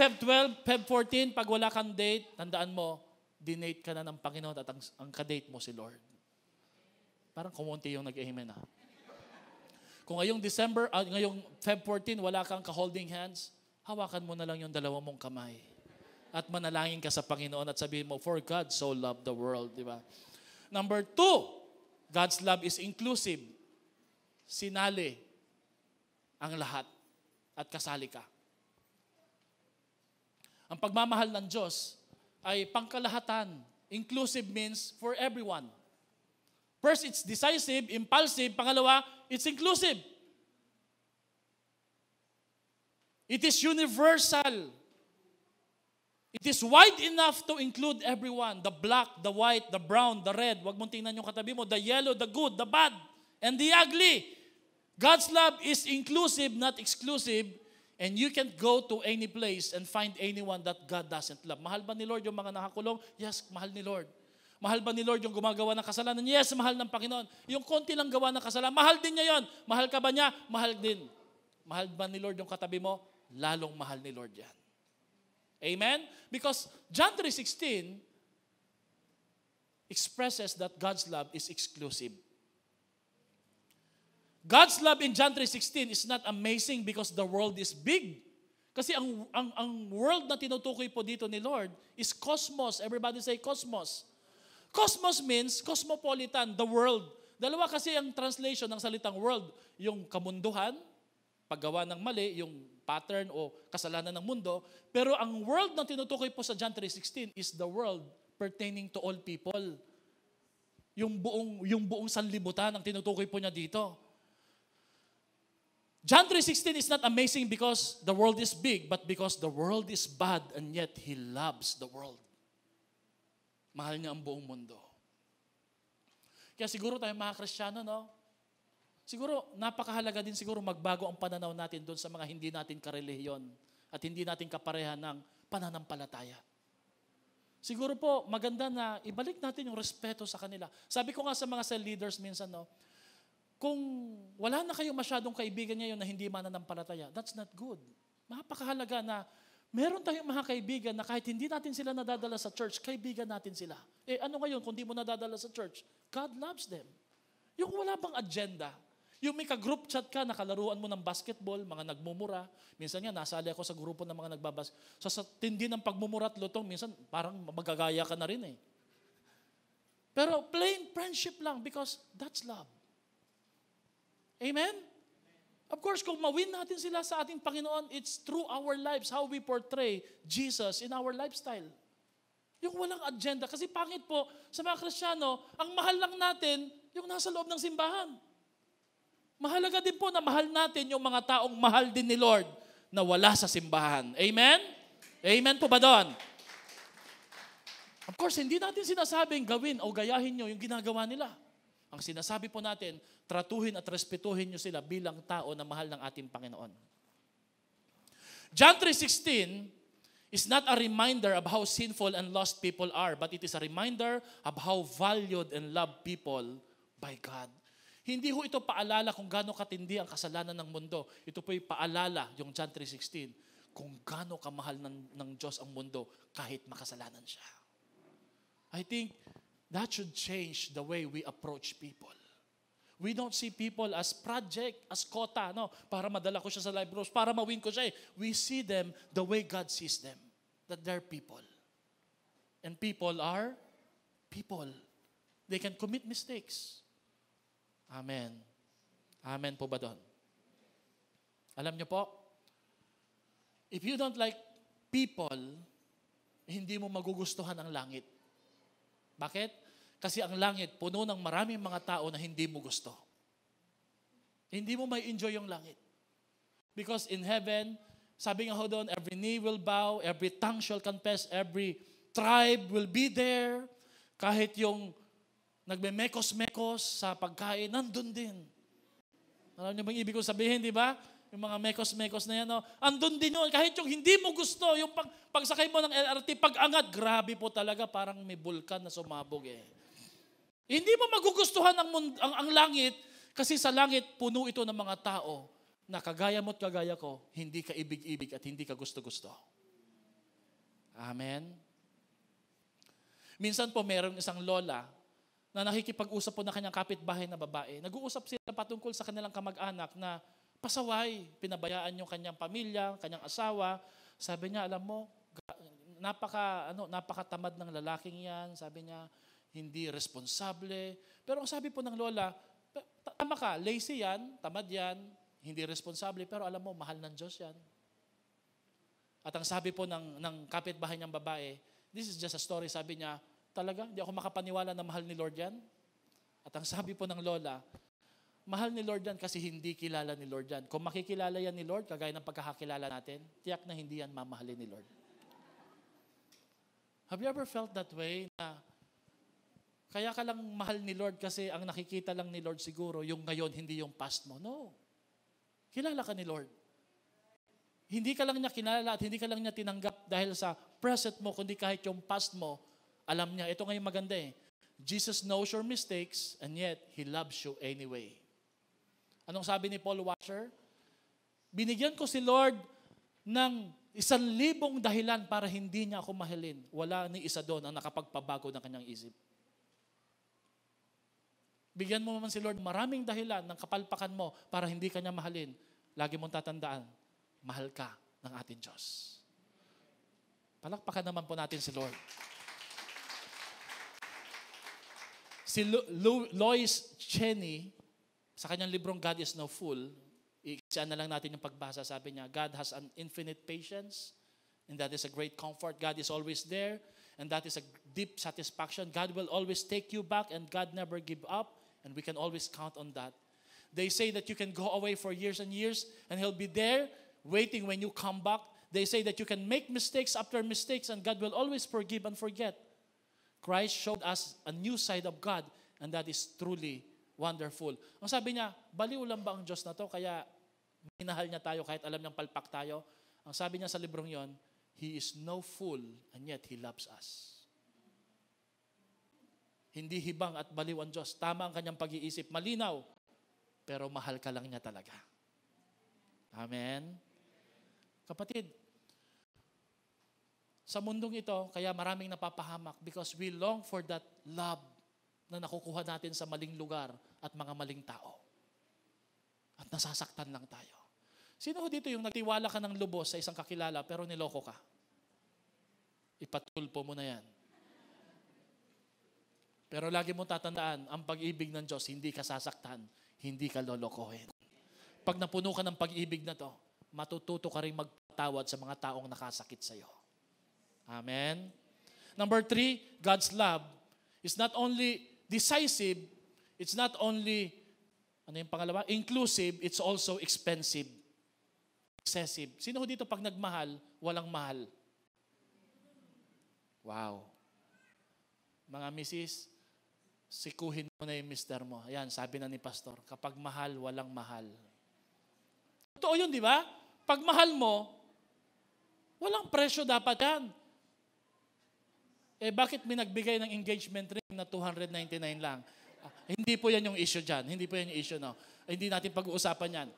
Feb 12, Feb 14, pag wala kang date, tandaan mo, dinate ka na ng Panginoon at ang kadate mo si Lord. Parang kumunti yung nag-amen ha. Kung ngayong ngayong Feb 14, wala kang ka-holding hands, hawakan mo na lang yung dalawa mong kamay. At manalangin ka sa Panginoon at sabihin mo, for God so loved the world, di ba? Number 2, God's love is inclusive. Sinali ang lahat at kasali ka. Ang pagmamahal ng Diyos ay pangkalahatan. Inclusive means for everyone. First, it's decisive, impulsive. Pangalawa, it's inclusive. It is universal. It is wide enough to include everyone. The black, the white, the brown, the red. Huwag mong tingnan yung katabi mo. The yellow, the good, the bad, and the ugly. God's love is inclusive, not exclusive. And you can go to any place and find anyone that God doesn't love. Mahal ba ni Lord yung mga nakakulong? Yes, mahal ni Lord. Mahal ba ni Lord yung gumagawa ng kasalanan? Yes, mahal ng Panginoon. Yung konti lang gawa ng kasalanan, mahal din niya yon. Mahal ka ba niya? Mahal din. Mahal ba ni Lord yung katabi mo? Lalong mahal ni Lord yan. Amen? Because John 3:16 expresses that God's love is exclusive. God's love in John 3:16 is not amazing because the world is big. Kasi ang world na tinutukoy po dito ni Lord is cosmos. Everybody say cosmos. Cosmos means cosmopolitan, the world. Dalawa kasi ang translation ng salitang world. Yung kamunduhan, paggawa ng mali, yung pattern o kasalanan ng mundo. Pero ang world na tinutukoy po sa John 3:16 is the world pertaining to all people. Yung buong sanlibutan ang tinutukoy po niya dito. John 3:16 is not amazing because the world is big, but because the world is bad and yet He loves the world. Mahal niya ang buong mundo. Kaya siguro tayo mga Kristiyano, no? Siguro napakahalaga din siguro magbago ang pananaw natin doon sa mga hindi natin karelihiyon at hindi natin kaparehan ng pananampalataya. Siguro po maganda na ibalik natin yung respeto sa kanila. Sabi ko nga sa mga cell leaders minsan, no? Kung wala na kayong masyadong kaibigan ngayon na hindi mananampalataya, that's not good. Napakahalaga na meron tayong mga kaibigan na kahit hindi natin sila nadadala sa church, kaibigan natin sila. Ano ngayon kung di mo nadadala sa church? God loves them. Yung wala bang agenda? Yung may ka-group chat ka, nakalaruan mo ng basketball, mga nagmumura. Minsan nga, nasali ako sa grupo ng mga nagbabas. Sa tindi ng pagmumura at lutong, minsan parang magagaya ka na rin eh. Pero plain friendship lang because that's love. Amen? Of course, kung mawin natin sila sa ating Panginoon, it's through our lives, how we portray Jesus in our lifestyle. Yung walang agenda. Kasi pangit po, sa mga Kristiyano, ang mahal lang natin, yung nasa loob ng simbahan. Mahalaga din po na mahal natin yung mga taong mahal din ni Lord na wala sa simbahan. Amen? Amen po ba doon? Of course, hindi natin sinasabing gawin o gayahin nyo yung ginagawa nila. Ang sinasabi po natin, tratuhin at respetuhin nyo sila bilang tao na mahal ng ating Panginoon. John 3:16 is not a reminder of how sinful and lost people are, but it is a reminder of how valued and loved people by God. Hindi ho ito paalala kung gaano katindi ang kasalanan ng mundo. Ito po yung paalala, yung John 3:16, kung gaano kamahal ng Diyos ang mundo kahit makasalanan siya. I think that should change the way we approach people. We don't see people as project, as quota, no? Para madala ko siya sa live groups, para mawin ko siya. We see them the way God sees them. That they're people. And people are people. They can commit mistakes. Amen. Amen po ba doon? Alam niyo po, if you don't like people, hindi mo magugustuhan ang langit. Bakit? Kasi ang langit, puno ng maraming mga tao na hindi mo gusto. Hindi mo may enjoy yung langit. Because in heaven, sabi nga ho doon, every knee will bow, every tongue shall confess, every tribe will be there. Kahit yung nagme-mekos-mekos sa pagkain, nandun din. Alam niyo bang ibig kong sabihin, di ba? Yung mga mekos-mekos na yan, no? Andun din yun. Kahit yung hindi mo gusto, yung pagsakay mo ng LRT, pag-angat, grabe po talaga, parang may bulkan na sumabog eh. Hindi mo magugustuhan ang langit kasi sa langit puno ito ng mga tao na kagaya mo at kagaya ko, hindi ka ibig-ibig at hindi ka gusto-gusto. Amen? Minsan po, mayroong isang lola na nakikipag-usap po na kanyang kapitbahay na babae. Nag-uusap sila patungkol sa kanilang kamag-anak na pasaway, pinabayaan yung kanyang pamilya, kanyang asawa. Sabi niya, alam mo, napakatamad ng lalaking yan. Sabi niya, hindi responsable. Pero ang sabi po ng lola, tama ka, lazy yan, tamad yan, hindi responsable, pero alam mo, mahal ng Diyos yan. At ang sabi po ng kapitbahay niyang babae, this is just a story, sabi niya, talaga, hindi ako makapaniwala na mahal ni Lord yan. At ang sabi po ng lola, mahal ni Lord yan kasi hindi kilala ni Lord yan. Kung makikilala yan ni Lord, kagaya ng pagkakakilala natin, tiyak na hindi yan mamahalin ni Lord. Have you ever felt that way na kaya ka lang mahal ni Lord kasi ang nakikita lang ni Lord siguro yung ngayon, hindi yung past mo? No. Kilala ka ni Lord. Hindi ka lang niya kilala at hindi ka lang niya tinanggap dahil sa present mo, kundi kahit yung past mo, alam niya. Ito ngayon maganda eh. Jesus knows your mistakes and yet He loves you anyway. Anong sabi ni Paul Washer? Binigyan ko si Lord ng 1,000 dahilan para hindi niya ako mahalin. Wala ni isa doon ang nakapagpabago ng kanyang isip. Bigyan mo naman si Lord maraming dahilan ng kapalpakan mo para hindi ka niya mahalin. Lagi mong tatandaan, mahal ka ng ating Diyos. Palakpakan naman po natin si Lord. Si Lois Cheney, sa kanyang librong God is No Fool, i-isa na lang natin yung pagbasa, sabi niya, God has an infinite patience, and that is a great comfort. God is always there, and that is a deep satisfaction. God will always take you back, and God never give up, and we can always count on that. They say that you can go away for years and years, and He'll be there, waiting when you come back. They say that you can make mistakes after mistakes, and God will always forgive and forget. Christ showed us a new side of God, and that is truly wonderful. Ang sabi niya, baliw lang ba ang Diyos na to? Kaya minahal niya tayo kahit alam niyang palpak tayo. Ang sabi niya sa librong yon, He is no fool, and yet He loves us. Hindi hibang at baliw ang Diyos. Tama ang kanyang pag-iisip. Malinaw, pero mahal ka lang niya talaga. Amen? Kapatid, sa mundong ito, kaya maraming napapahamak because we long for that love na nakukuha natin sa maling lugar at mga maling tao. At nasasaktan lang tayo. Sino dito yung nagtiwala ka ng lubos sa isang kakilala pero niloko ka? Ipatulpo mo na yan. Pero lagi mo tatandaan, ang pag-ibig ng Diyos, hindi ka sasaktan, hindi ka lolokohin. Pag napuno ka ng pag-ibig na to, matututo ka rin magpatawad sa mga taong nakasakit sa'yo. Amen? Number 3, God's love is not only decisive, it's not only, ano yung pangalawa? Inclusive, it's also expensive. Excessive. Sino dito pag nagmahal, walang mahal? Wow. Mga misis, sikuhin mo na yung mister mo. Ayan, sabi na ni pastor, kapag mahal, walang mahal. Totoo yun, di ba? Pag mahal mo, walang presyo dapat yan. Bakit may nagbigay ng engagement ring na 299 lang? Hindi po yan yung issue dyan. Hindi po yan yung issue, no? Hindi natin pag-uusapan yan.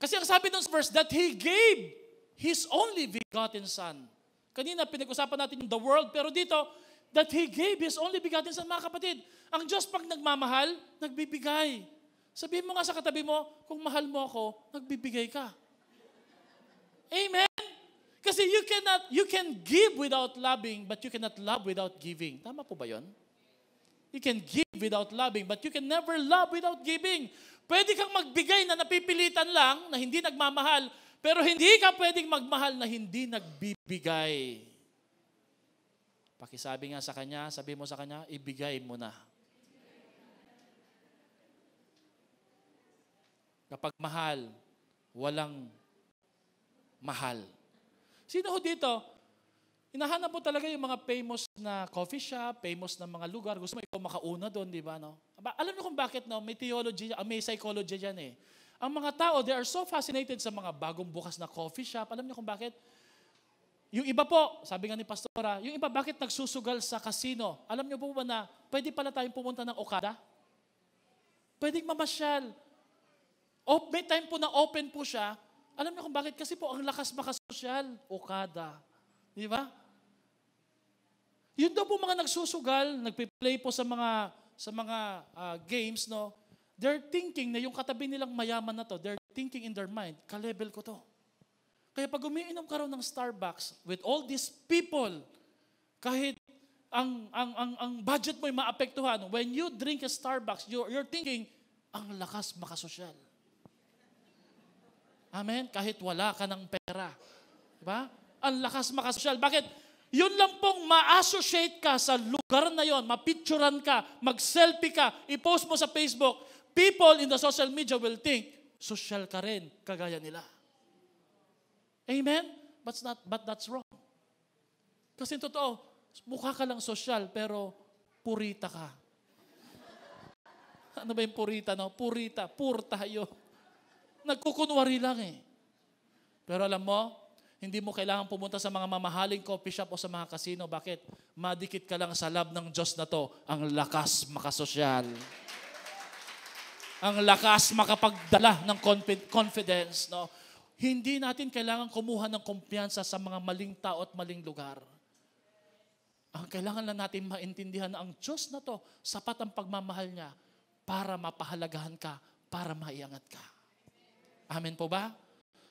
Kasi ang sabi ng verse, that He gave His only begotten Son. Kanina, pinag-usapan natin yung the world, pero dito, that He gave His only begotten Son. Mga kapatid, ang Diyos pag nagmamahal, nagbibigay. Sabihin mo nga sa katabi mo, kung mahal mo ako, nagbibigay ka. Amen? Kasi you can give without loving, but you cannot love without giving. Tama po ba yun? You can give without loving, but you can never love without giving. Pwede kang magbigay na napipilitan lang, na hindi nagmamahal, pero hindi ka pwedeng magmahal na hindi nagbibigay. Pakisabi nga sa kanya, sabi mo sa kanya, ibigay mo na. Kapag mahal, walang mahal. Sino ho dito? Hinahanap mo talaga yung mga famous na coffee shop, famous na mga lugar. Gusto mo ikaw makauna doon, di ba? No? Alam niyo kung bakit, no? May theology, may psychology dyan eh. Ang mga tao, they are so fascinated sa mga bagong bukas na coffee shop. Alam niyo kung bakit? Yung iba po, sabi nga ni Pastora, yung iba bakit nagsusugal sa casino? Alam niyo po ba na pwede pala tayong pumunta ng Okada? Pwedeng mamasyal. May time po na open po siya. Alam niyo kung bakit? Kasi po ang lakas makasosyal. Okada. Di ba? Yun daw po mga nagsusugal, nagpe-play po sa mga games, no? They're thinking na yung katabi nilang mayaman na to, they're thinking in their mind, ka-level ko to. Kaya pag umiinom ka raw ng Starbucks with all these people, kahit ang budget mo ay maapektuhan, when you drink a Starbucks, you're thinking, ang lakas makasosyal. Amen? Kahit wala ka ng pera. Diba? Ang lakas makasosyal. Bakit? Yun lang pong ma-associate ka sa lugar na yon, mapicturan ka, mag-selfie ka, i-post mo sa Facebook, people in the social media will think, social ka rin, kagaya nila. Amen? But that's wrong. Kasi totoo, mukha ka lang social, pero purita ka. Ano ba yung purita, no? Purita, pur tayo. Nagkukunwari lang eh. Pero alam mo, hindi mo kailangan pumunta sa mga mamahaling coffee shop o sa mga casino. Bakit? Madikit ka lang sa love ng Diyos na to. Ang lakas makasosyal. Ang lakas makapagdala ng confidence. No? Hindi natin kailangan kumuha ng kumpiyansa sa mga maling tao at maling lugar. Ang kailangan lang natin maintindihan na ang Diyos na to, sapat ang pagmamahal niya para mapahalagahan ka, para maiangat ka. Amen po ba?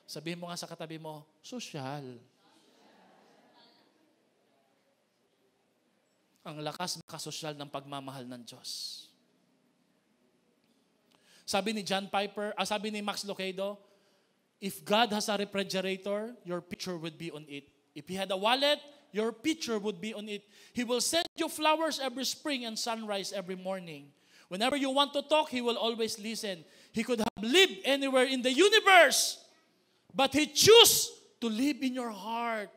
Sabihin mo nga sa katabi mo, sosyal. Ang lakas makasosyal ng pagmamahal ng Diyos. Sabi ni sabi ni Max Lucado, if God has a refrigerator, your picture would be on it. If He had a wallet, your picture would be on it. He will send you flowers every spring and sunrise every morning. Whenever you want to talk, He will always listen. He could have lived anywhere in the universe, but He chose to live in your heart.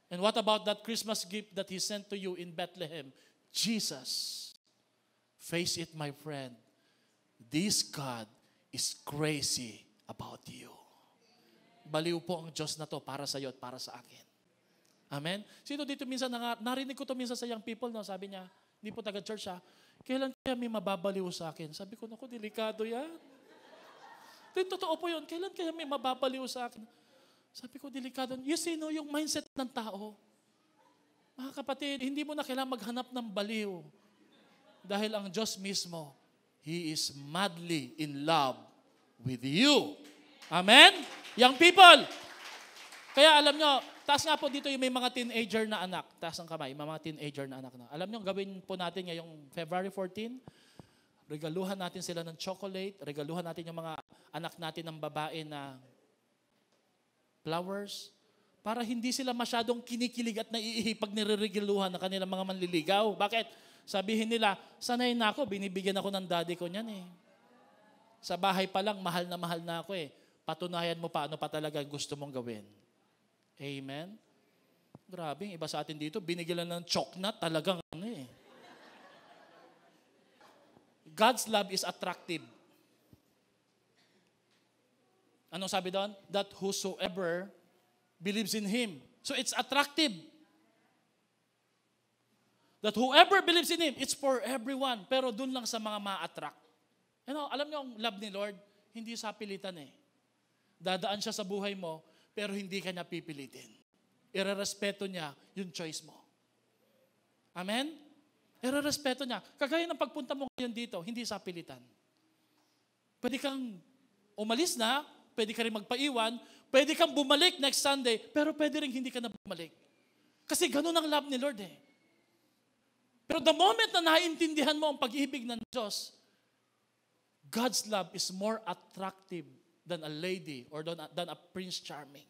And what about that Christmas gift that He sent to you in Bethlehem? Jesus. Face it, my friend. This God is crazy about you. Baliw po ang Diyos na to para sa iyo at para sa akin. Amen? Sino dito minsan, narinig ko to minsan sa young people, no? Sabi niya, hindi po taga-church ha, kailan kaya may mababaliw sa akin? Sabi ko, naku, delikado yan. Totoo po yun. Kailan kaya may mababaliw sa akin? Sabi ko, delikado. You see, no, yung mindset ng tao. Mga kapatid, hindi mo na kailangan maghanap ng baliw. Dahil ang Diyos mismo, He is madly in love with you. Amen? Young people. Kaya alam nyo, taas nga po dito yung may mga teenager na anak. Taas ang kamay, mga teenager na anak na. Alam nyo, gawin po natin ngayong February 14, regaluhan natin sila ng chocolate, regaluhan natin yung mga anak natin ng babae na flowers, para hindi sila masyadong kinikilig at naiihi pag nireregaluhan ng kanilang mga manliligaw. Bakit? Sabihin nila, sanay na ako, binibigyan ako ng daddy ko niyan eh. Sa bahay pa lang, mahal na ako eh. Patunayan mo pa ano pa talaga gusto mong gawin. Amen? Grabe, iba sa atin dito, binigyan lang ng choknat, talagang ano eh. God's love is attractive. Anong sabi doon? That whosoever believes in Him. So it's attractive. That whoever believes in Him, it's for everyone. Pero dun lang sa mga ma-attract. Alam niyo ang love ni Lord, hindi sa pilitan eh. Dadaan siya sa buhay mo, pero hindi ka niya pipilitin. Irerespeto niya yung choice mo. Amen? Irerespeto niya. Kagaya ng pagpunta mo ngayon dito, hindi sa pilitan. Pwede kang umalis na, pwede ka rin magpaiwan, pwede kang bumalik next Sunday, pero pwede rin hindi ka na bumalik. Kasi ganun ang love ni Lord eh. Pero the moment na naiintindihan mo ang pag-ibig ng Diyos, God's love is more attractive than a lady or than a Prince Charming.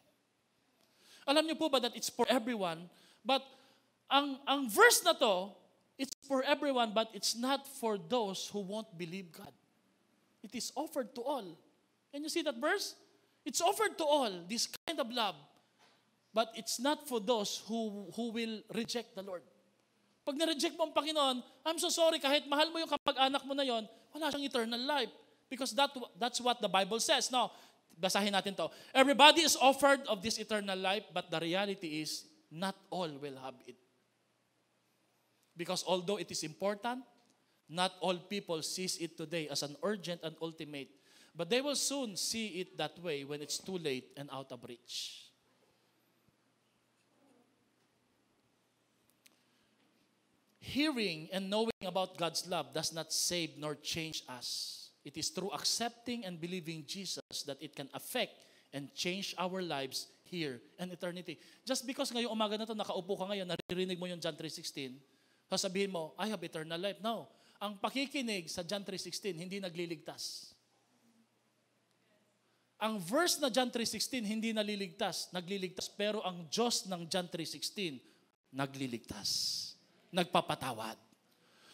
Alam niyo po ba that it's for everyone? But ang verse na to, it's for everyone, but it's not for those who won't believe God. It is offered to all. Can you see that verse? It's offered to all, this kind of love. But it's not for those who will reject the Lord. Pag na-reject mo ang Panginoon, I'm so sorry, kahit mahal mo yung kapag-anak mo na yon, wala siyang eternal life. Because that's what the Bible says. Now, basahin natin to. Everybody is offered of this eternal life, but the reality is, not all will have it. Because although it is important, not all people sees it today as an urgent and ultimate. But they will soon see it that way when it's too late and out of reach. Hearing and knowing about God's love does not save nor change us. It is through accepting and believing Jesus that it can affect and change our lives here and eternity. Just because ngayong umaga na to, nakaupo ka ngayon, naririnig mo yung John 3:16, sasabihin mo, I have eternal life. No. Ang pakikinig sa John 3:16, hindi nagliligtas. Ang verse na John 3:16, hindi nagliligtas. Pero ang Diyos ng John 3:16, nagliligtas. Nagpapatawad.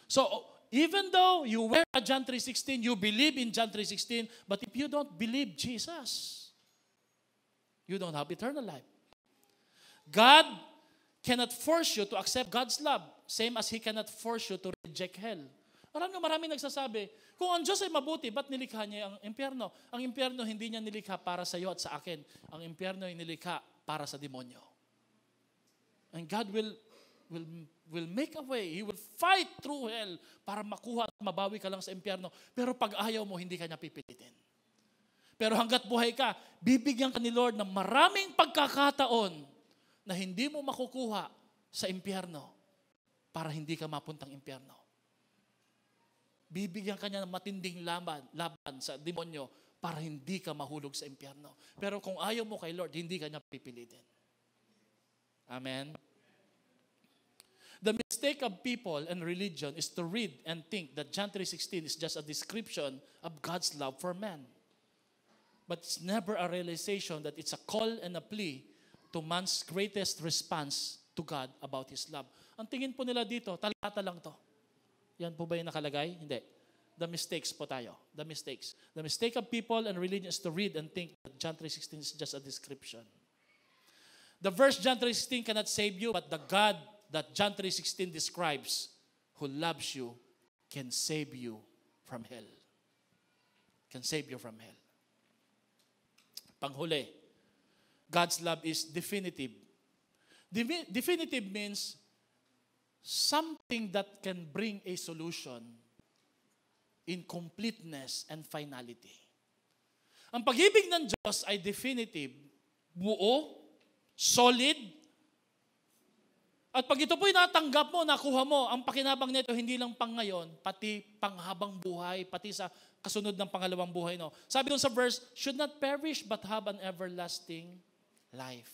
So, even though you wear a John 3:16, you believe in John 3:16, but if you don't believe Jesus, you don't have eternal life. God cannot force you to accept God's love, same as He cannot force you to reject hell. Maraming nagsasabi, kung ang Diyos ay mabuti, ba't nilikha niya ang impyerno? Ang impyerno hindi niya nilikha para sa iyo at sa akin. Ang impyerno ay nilikha para sa demonyo. And God will make a way. He will fight through hell para makuha at mabawi ka lang sa impyerno. Pero pag ayaw mo, hindi ka niya pipilitin. Pero hanggat buhay ka, bibigyan ka ni Lord ng maraming pagkakataon na hindi mo makukuha sa impyerno para hindi ka mapuntang impyerno. Bibigyan ka niya ng matinding laban sa demonyo para hindi ka mahulog sa impyerno. Pero kung ayaw mo kay Lord, hindi ka niya pipilitin. Amen? The mistake of people and religion is to read and think that John 3:16 is just a description of God's love for man. But it's never a realization that it's a call and a plea to man's greatest response to God about His love. Ang tingin po nila dito, talata lang to. Yan po ba yung nakalagay? Hindi. The mistakes po tayo. The mistakes. The mistake of people and religion is to read and think that John 3:16 is just a description. The verse John 3:16 cannot save you, but the God that John 3:16 describes, who loves you, can save you from hell. Can save you from hell. Panghuli, God's love is definitive. Definitive means something that can bring a solution in completeness and finality. Ang pag-ibig ng Diyos ay definitive, buo, solid, at pag ito po'y natanggap mo, nakuha mo, ang pakinabang nito hindi lang pang ngayon, pati panghabang buhay, pati sa kasunod ng pangalawang buhay. No? Sabi dun sa verse, should not perish but have an everlasting life.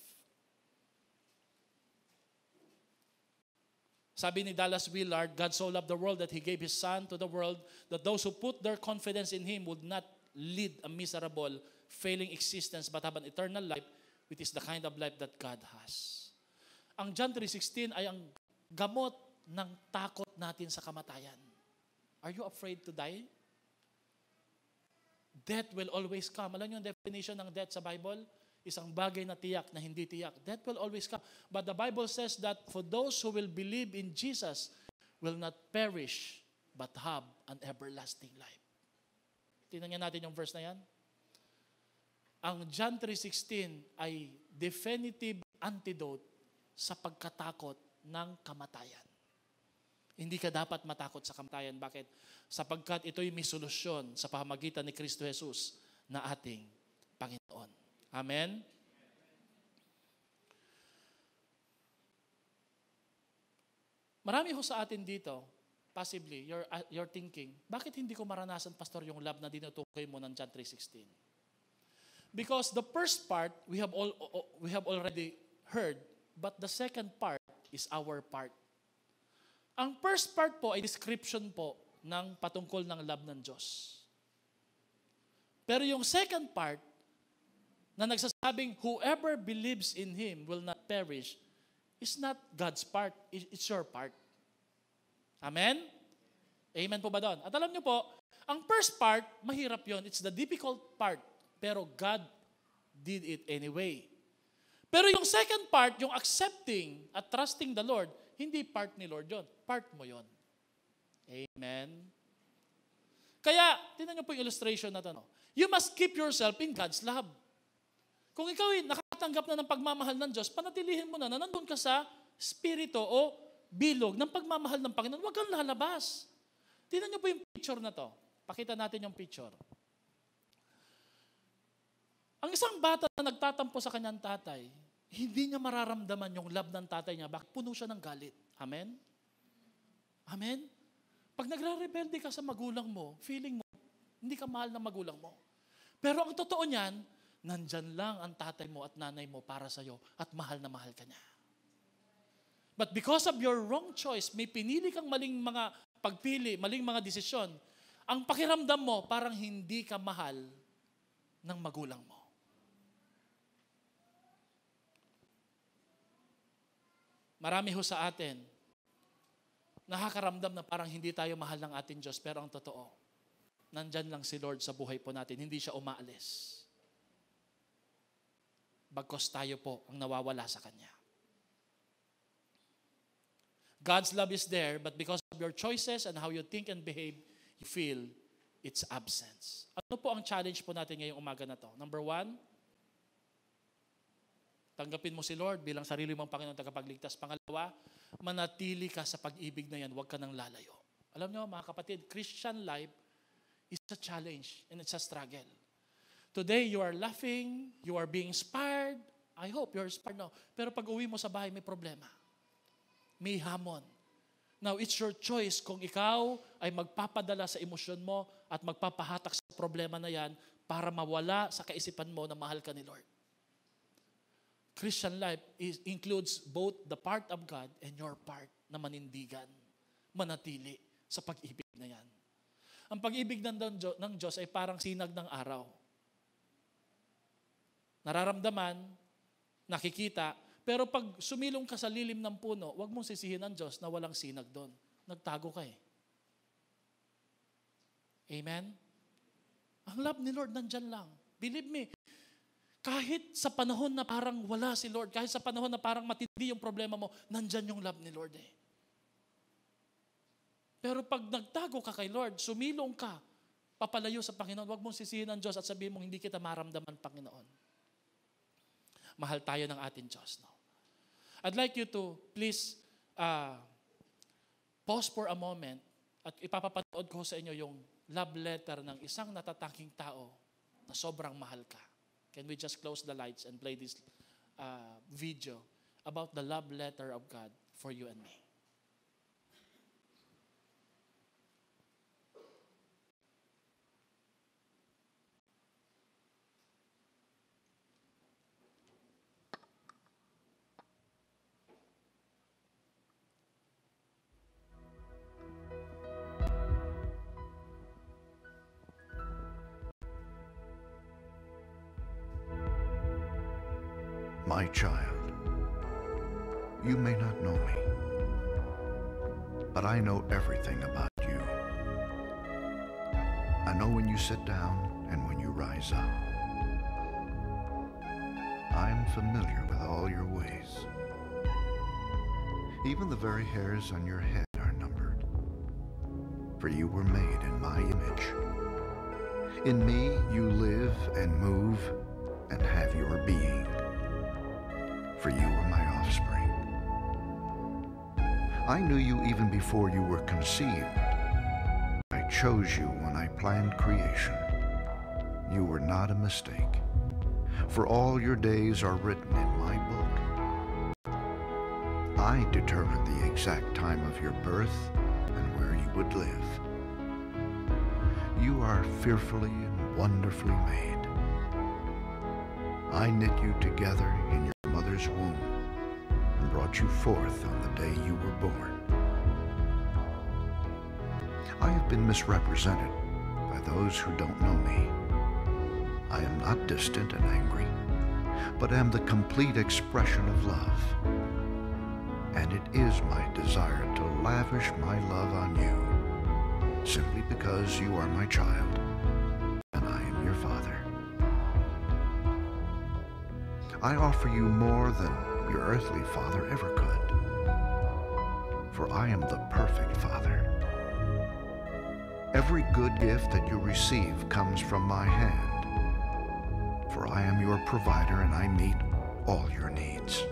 Sabi ni Dallas Willard, God so loved the world that He gave His Son to the world, that those who put their confidence in Him would not lead a miserable, failing existence, but have an eternal life, which is the kind of life that God has. Ang John 3:16 ay ang gamot ng takot natin sa kamatayan. Are you afraid to die? Death will always come. Alam niyo ang definition ng death sa Bible? Isang bagay na tiyak na hindi tiyak. Death will always come. But the Bible says that for those who will believe in Jesus will not perish but have an everlasting life. Tingnan natin yung verse na yan. Ang John 3:16 ay definitive antidote sa pagkatakot ng kamatayan. Hindi ka dapat matakot sa kamatayan. Bakit? Sapagkat ito'y may solusyon sa pamamagitan ni Kristo Jesus na ating Panginoon. Amen? Marami ho sa atin dito, possibly, you're thinking, bakit hindi ko maranasan, Pastor, yung love na dinutukoy mo ng John 3:16? Because the first part, we have already heard, but the second part is our part. Ang first part po ay description po ng patungkol ng love ng Diyos. Pero yung second part, na nagsasabing, whoever believes in Him will not perish, is not God's part, it's your part. Amen? Amen po ba doon? At alam niyo po, ang first part, mahirap yon. It's the difficult part. Pero God did it anyway. Pero yung second part, yung accepting at trusting the Lord, hindi part ni Lord yon. Part mo yon. Amen? Kaya, tingnan niyo po yung illustration na ito. No? You must keep yourself in God's love. Kung ikaw ay nakatanggap na ng pagmamahal ng Diyos, panatilihin mo na nandun ka sa spirito o bilog ng pagmamahal ng Panginoon. Huwag kang lalabas. Tingnan niyo po yung picture na to. Pakita natin yung picture. Ang isang bata na nagtatampo sa kanyang tatay, hindi niya mararamdaman yung love ng tatay niya. Bakit? Puno siya ng galit. Amen? Amen? Pag nagre-rebelde ka sa magulang mo, feeling mo, hindi ka mahal ng magulang mo. Pero ang totoo niyan, nandyan lang ang tatay mo at nanay mo para sa'yo at mahal na mahal ka niya. But because of your wrong choice, may pinili kang maling mga pagpili, maling mga desisyon, ang pakiramdam mo parang hindi ka mahal ng magulang mo. Marami ho sa atin, nakakaramdam na parang hindi tayo mahal ng ating Diyos, pero ang totoo, nandyan lang si Lord sa buhay po natin, hindi siya umaalis. Bagkos tayo po ang nawawala sa Kanya. God's love is there, but because of your choices and how you think and behave, you feel its absence. Ano po ang challenge po natin ngayong umaga na to? Number 1, tanggapin mo si Lord bilang sarili mong Panginoon tagapagligtas. Pangalawa, manatili ka sa pag-ibig na yan, huwag ka nang lalayo. Alam niyo mga kapatid, Christian life is a challenge and it's a struggle. Today, you are laughing, you are being inspired. I hope you're inspired now. Pero pag uwi mo sa bahay, may problema. May hamon. Now, it's your choice kung ikaw ay magpapadala sa emosyon mo at magpapahatak sa problema na yan para mawala sa kaisipan mo na mahal ka ni Lord. Christian life includes both the part of God and your part na manindigan, manatili sa pag-ibig na yan. Ang pag-ibig ng Diyos ay parang sinag ng araw. Nararamdaman, nakikita, pero pag sumilong ka sa lilim ng puno, huwag mong sisihin ang Diyos na walang sinag doon. Nagtago ka eh. Amen? Ang love ni Lord nandyan lang. Believe me, kahit sa panahon na parang wala si Lord, kahit sa panahon na parang matindi yung problema mo, nandyan yung love ni Lord eh. Pero pag nagtago ka kay Lord, sumilong ka, papalayo sa Panginoon, huwag mong sisihin ang Diyos at sabihin mong hindi kita maramdaman, Panginoon. Mahal tayo ng ating Diyos. No? I'd like you to please pause for a moment at ipapapanood ko sa inyo yung love letter ng isang natatanging tao na sobrang mahal ka. Can we just close the lights and play this video about the love letter of God for you and me? My child, you may not know me, but I know everything about you. I know when you sit down and when you rise up. I am familiar with all your ways. Even the very hairs on your head are numbered, for you were made in my image. In me you live and move and have your being. For you are my offspring. I knew you even before you were conceived. I chose you when I planned creation. You were not a mistake, for all your days are written in my book. I determined the exact time of your birth and where you would live. You are fearfully and wonderfully made. I knit you together in your mother's womb and brought you forth on the day you were born. I have been misrepresented by those who don't know me. I am not distant and angry, but am the complete expression of love. And it is my desire to lavish my love on you, simply because you are my child and I am your father. I offer you more than your earthly father ever could, for I am the perfect father. Every good gift that you receive comes from my hand, for I am your provider and I meet all your needs.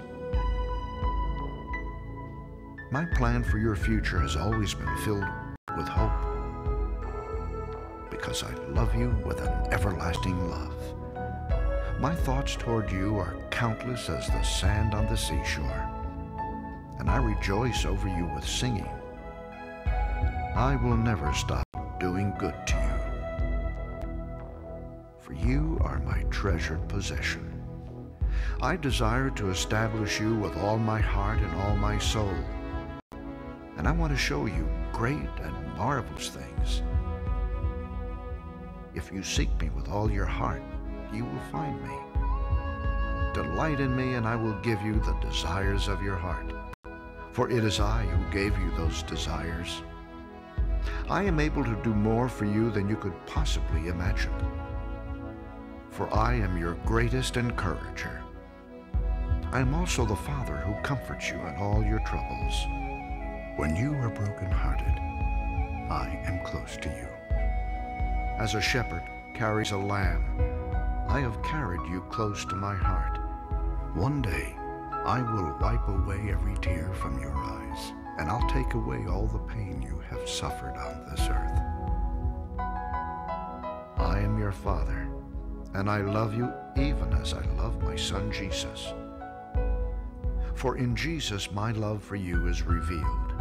My plan for your future has always been filled with hope, because I love you with an everlasting love. My thoughts toward you are countless as the sand on the seashore, and I rejoice over you with singing. I will never stop doing good to you, for you are my treasured possession. I desire to establish you with all my heart and all my soul, and I want to show you great and marvelous things. If you seek me with all your heart, you will find me. Delight in me, and I will give you the desires of your heart. For it is I who gave you those desires. I am able to do more for you than you could possibly imagine. For I am your greatest encourager. I am also the Father who comforts you in all your troubles. When you are brokenhearted, I am close to you. As a shepherd carries a lamb, I have carried you close to my heart. One day, I will wipe away every tear from your eyes, and I'll take away all the pain you have suffered on this earth. I am your Father, and I love you even as I love my Son Jesus. For in Jesus my love for you is revealed.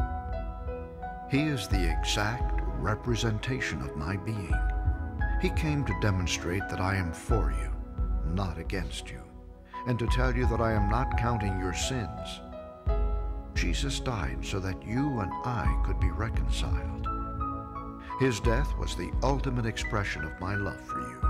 He is the exact representation of my being. He came to demonstrate that I am for you, not against you, and to tell you that I am not counting your sins. Jesus died so that you and I could be reconciled. His death was the ultimate expression of my love for you.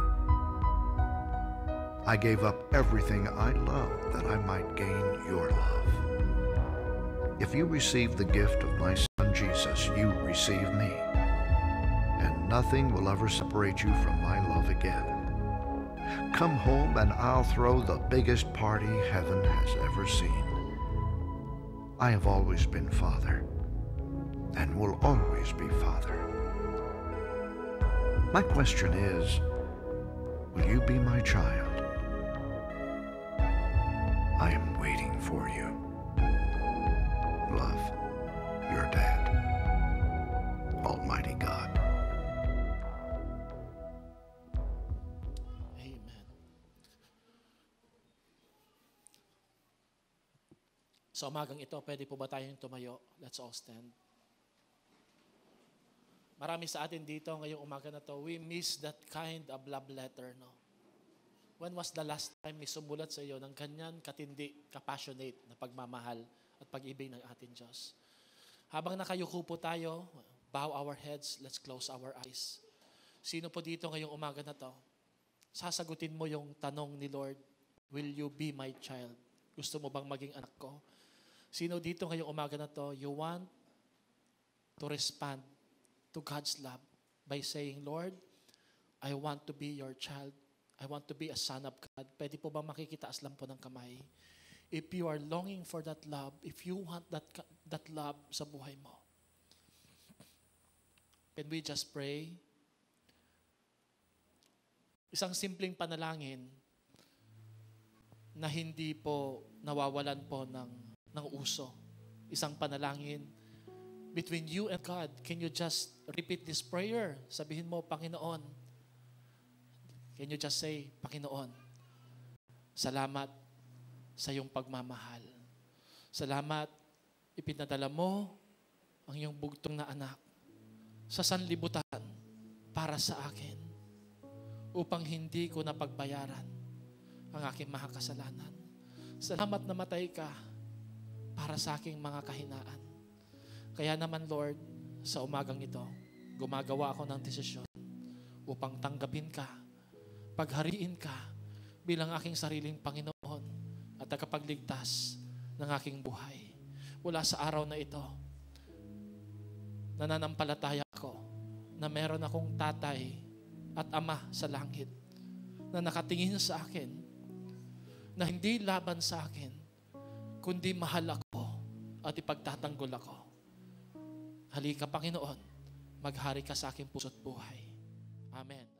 I gave up everything I loved that I might gain your love. If you receive the gift of my Son Jesus, you receive me, and nothing will ever separate you from my love again. Come home and I'll throw the biggest party heaven has ever seen. I have always been Father, and will always be Father. My question is, will you be my child? I am waiting for you. Love, your dad, Almighty God. Amen. Sa umagang ito, pwede po ba tayong tumayo? Let's all stand. Marami sa atin dito ngayong umaga na to, we miss that kind of love letter, no? When was the last time may sumulat sa iyo ng ganyan katindi, kapassionate na pagmamahal at pag-ibig ng ating Diyos? Habang nakayuko po tayo, bow our heads, let's close our eyes. Sino po dito ngayong umaga na to? Sasagutin mo yung tanong ni Lord, will you be my child? Gusto mo bang maging anak ko? Sino dito ngayong umaga na to, you want to respond to God's love by saying, Lord, I want to be your child. I want to be a son of God. Pwede po ba makikitaas lang po ng kamay? If you are longing for that love, if you want that love sa buhay mo, can we just pray? Isang simpleng panalangin na hindi po nawawalan po ng uso. Isang panalangin between you and God. Can you just repeat this prayer? Sabihin mo, Panginoon, can you just say, Panginoon, salamat sa iyong pagmamahal. Salamat, ipinadala mo ang iyong bugtong na anak sa sanlibutan para sa akin upang hindi ko napagbayaran ang aking mga kasalanan. Salamat na matay ka para sa aking mga kahinaan. Kaya naman, Lord, sa umagang ito, gumagawa ako ng desisyon upang tanggapin ka, paghariin ka bilang aking sariling Panginoon at tagapagligtas ng aking buhay. Mula sa araw na ito, nananampalataya ako na meron akong tatay at ama sa langit na nakatingin sa akin, na hindi laban sa akin, kundi mahal ako at ipagtatanggol ako. Halika, Panginoon, maghari ka sa aking puso't buhay. Amen.